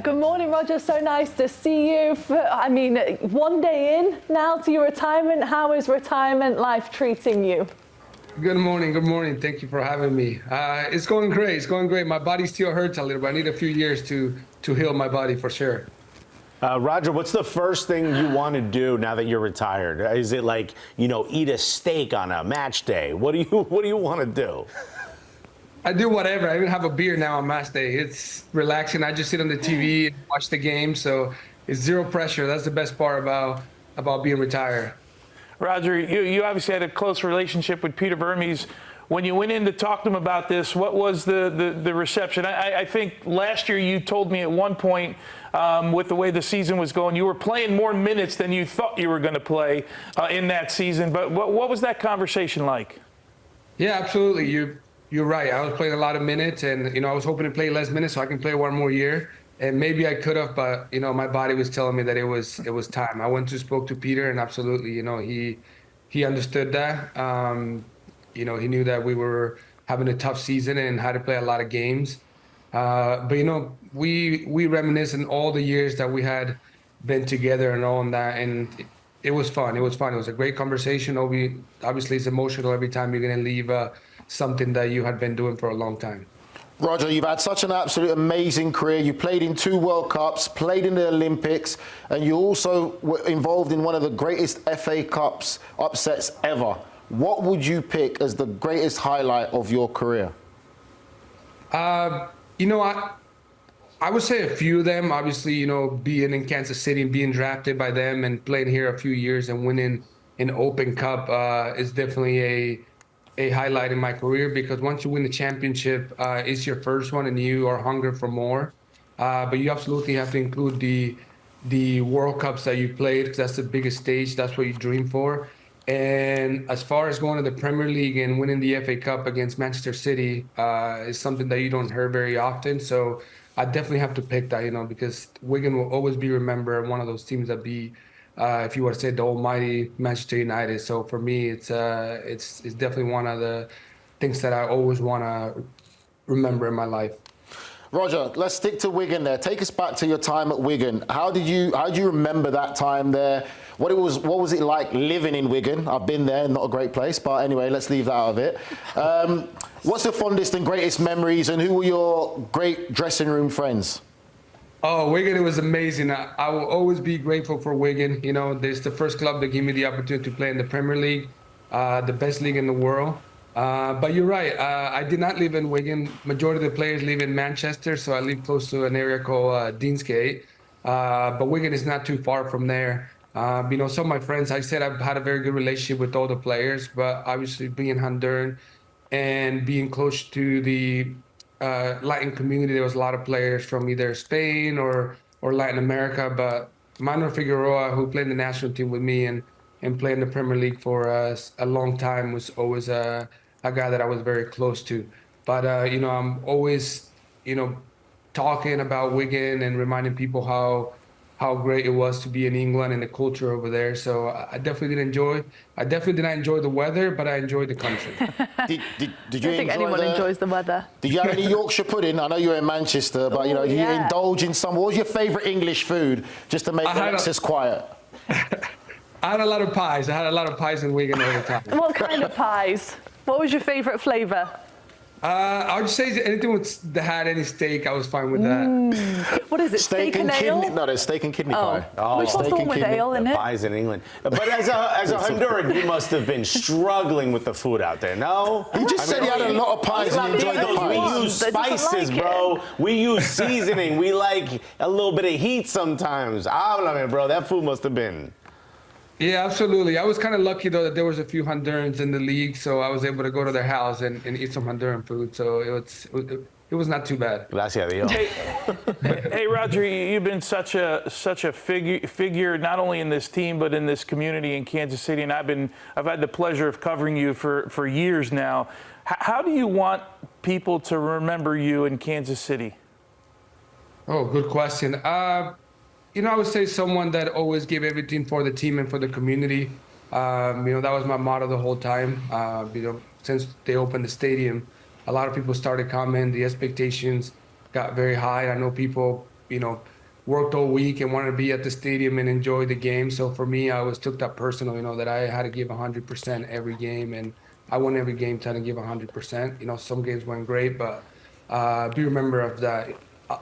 Good morning, Roger. So nice to see you. One day in now to your retirement. How is retirement life treating you? Good morning. Good morning. Thank you for having me. It's going great. It's going great. My body still hurts a little bit. I need a few years to heal my body for sure. Roger, what's the first thing you want to do now that you're retired? Is it like, eat a steak on a match day? What do you want to do? I do whatever. I even have a beer now on match day. It's relaxing. I just sit on the TV and watch the game. So it's zero pressure. That's the best part about being retired. Roger, you obviously had a close relationship with Peter Vermes. When you went in to talk to him about this, what was the reception? I think last year you told me at one point, with the way the season was going, you were playing more minutes than you thought you were going to play in that season. But what was that conversation like? Yeah, absolutely. You're right. I was playing a lot of minutes, and I was hoping to play less minutes so I can play one more year. And maybe I could have, but my body was telling me that it was time. I went to spoke to Peter, and absolutely, he understood that. He knew that we were having a tough season and had to play a lot of games. But we reminisce on all the years that we had been together and all that, and it was fun. It was fun. It was a great conversation. Obviously, it's emotional every time you're going to leave something that you had been doing for a long time. Roger, you've had such an absolute amazing career. You played in 2 World Cups, played in the Olympics, and you also were involved in one of the greatest FA Cups upsets ever. What would you pick as the greatest highlight of your career? I would say a few of them. Obviously, being in Kansas City and being drafted by them and playing here a few years and winning an Open Cup is definitely a highlight in my career, because once you win the championship, it's your first one and you are hungry for more. But you absolutely have to include the World Cups that you played, because that's the biggest stage. That's what you dream for. And as far as going to the Premier League and winning the FA Cup against Manchester City is something that you don't hear very often. So I definitely have to pick that, because Wigan will always be remembered, one of those teams that be, if you were to say, the almighty Manchester United. So for me, it's definitely one of the things that I always want to remember in my life. Roger, let's stick to Wigan there. Take us back to your time at Wigan. How do you remember that time there? What was it like living in Wigan? I've been there, not a great place, but anyway, let's leave that out of it. What's the fondest and greatest memories, and who were your great dressing room friends? Oh, Wigan, it was amazing. I will always be grateful for Wigan. It's the first club that gave me the opportunity to play in the Premier League, the best league in the world. But you're right. I did not live in Wigan. Majority of the players live in Manchester, so I live close to an area called Deansgate. But Wigan is not too far from there. Some of my friends, I said I've had a very good relationship with all the players, but obviously being Honduran and being close to the Latin community, there was a lot of players from either Spain or Latin America. But Manuel Figueroa, who played in the national team with me and played in the Premier League for a long time, was always a guy that I was very close to. But I'm always talking about Wigan and reminding people how great it was to be in England and the culture over there. So I definitely did enjoy. I definitely did not enjoy the weather, but I enjoyed the country. Did you I don't think anyone enjoys the weather. Did you have any Yorkshire pudding? I know you're in Manchester, but did you indulge in some? What was your favourite English food, just to make Alexis quiet? I had a lot of pies. I had a lot of pies in Wigan all the time. What kind of pies? What was your favourite flavour? I would say anything that had any steak, I was fine with that. What is it? Steak and ale? Kidney? No, there's steak and kidney pie. Which one's the one with ale in it? Pies in England. But as a Honduran, you must have been struggling with the food out there, no? He just said he had a lot of pies and he enjoyed the pies. We use spices, bro. We use seasoning. We like a little bit of heat sometimes. Háblame, bro. That food must have been. Yeah, absolutely. I was kind of lucky, though, that there was a few Hondurans in the league, so I was able to go to their house and eat some Honduran food. So it was not too bad. Gracias, Dios. Hey, Roger, you've been such a figure not only in this team but in this community in Kansas City, and I've had the pleasure of covering you for years now. How do you want people to remember you in Kansas City? Oh, good question. I would say someone that always gave everything for the team and for the community. That was my motto the whole time. Since they opened the stadium, a lot of people started coming. The expectations got very high. I know people worked all week and wanted to be at the stadium and enjoy the game. So for me, I always took that personal, that I had to give 100% every game, and I won every game trying to give 100%. Some games went great, but be remember of that,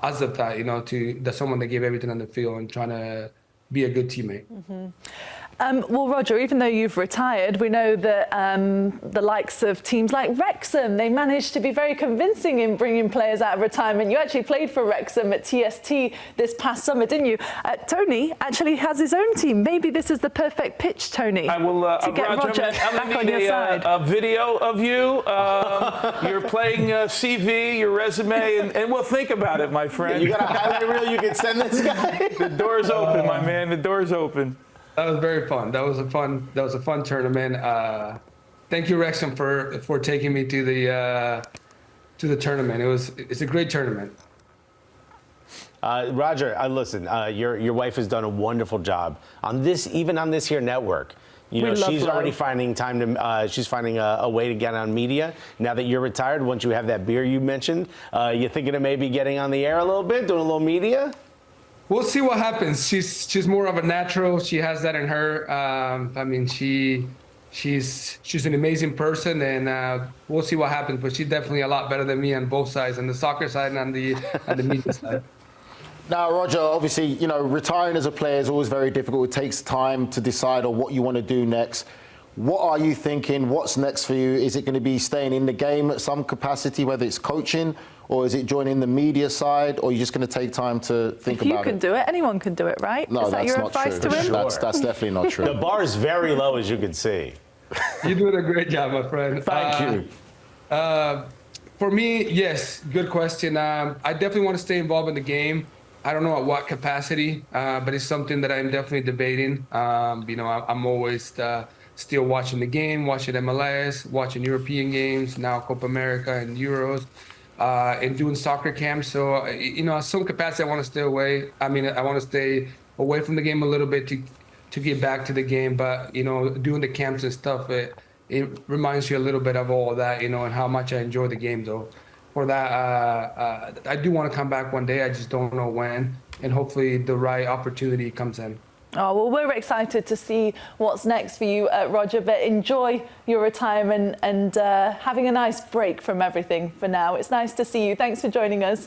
as of that, that someone that gave everything on the field and trying to be a good teammate. Mm-hmm. Well, Roger, even though you've retired, we know that the likes of teams like Wrexham, they managed to be very convincing in bringing players out of retirement. You actually played for Wrexham at TST this past summer, didn't you? Tony actually has his own team. Maybe this is the perfect pitch, Tony, I will, to get Roger back on your side. A video of you. You're playing CV, your resume, and we'll think about it, my friend. You got a highlight reel you can send this guy? The door's open, my man. The door's open. That was very fun. That was a fun tournament. Thank you, Wrexham, for taking me to the tournament. It's a great tournament. Roger, listen. Your wife has done a wonderful job on this, even on this here network. She's already finding time to. She's finding a way to get on media. Now that you're retired, once you have that beer you mentioned, you thinking of maybe getting on the air a little bit, doing a little media? We'll see what happens. She's more of a natural. She has that in her. She's an amazing person, and we'll see what happens. But she's definitely a lot better than me on both sides, on the soccer side and on the media side. Now, Roger, obviously, retiring as a player is always very difficult. It takes time to decide on what you want to do next. What are you thinking? What's next for you? Is it going to be staying in the game at some capacity, whether it's coaching, or is it joining the media side, or are you just going to take time to think about it? If you can do it, anyone can do it, right? No, is that that's your not advice true. to him? That's definitely not true. The bar is very low, as you can see. You're doing a great job, my friend. Thank you. For me, yes, good question. I definitely want to stay involved in the game. I don't know at what capacity, but it's something that I'm definitely debating. I'm always still watching the game, watching MLS, watching European games, now Copa America and Euros, and doing soccer camps. So, at some capacity, I want to stay away. I want to stay away from the game a little bit to get back to the game. But, doing the camps and stuff, it reminds you a little bit of all that, and how much I enjoy the game, though. For that, I do want to come back one day. I just don't know when. And hopefully the right opportunity comes in. Oh, well, we're excited to see what's next for you, Roger, but enjoy your retirement and having a nice break from everything for now. It's nice to see you. Thanks for joining us.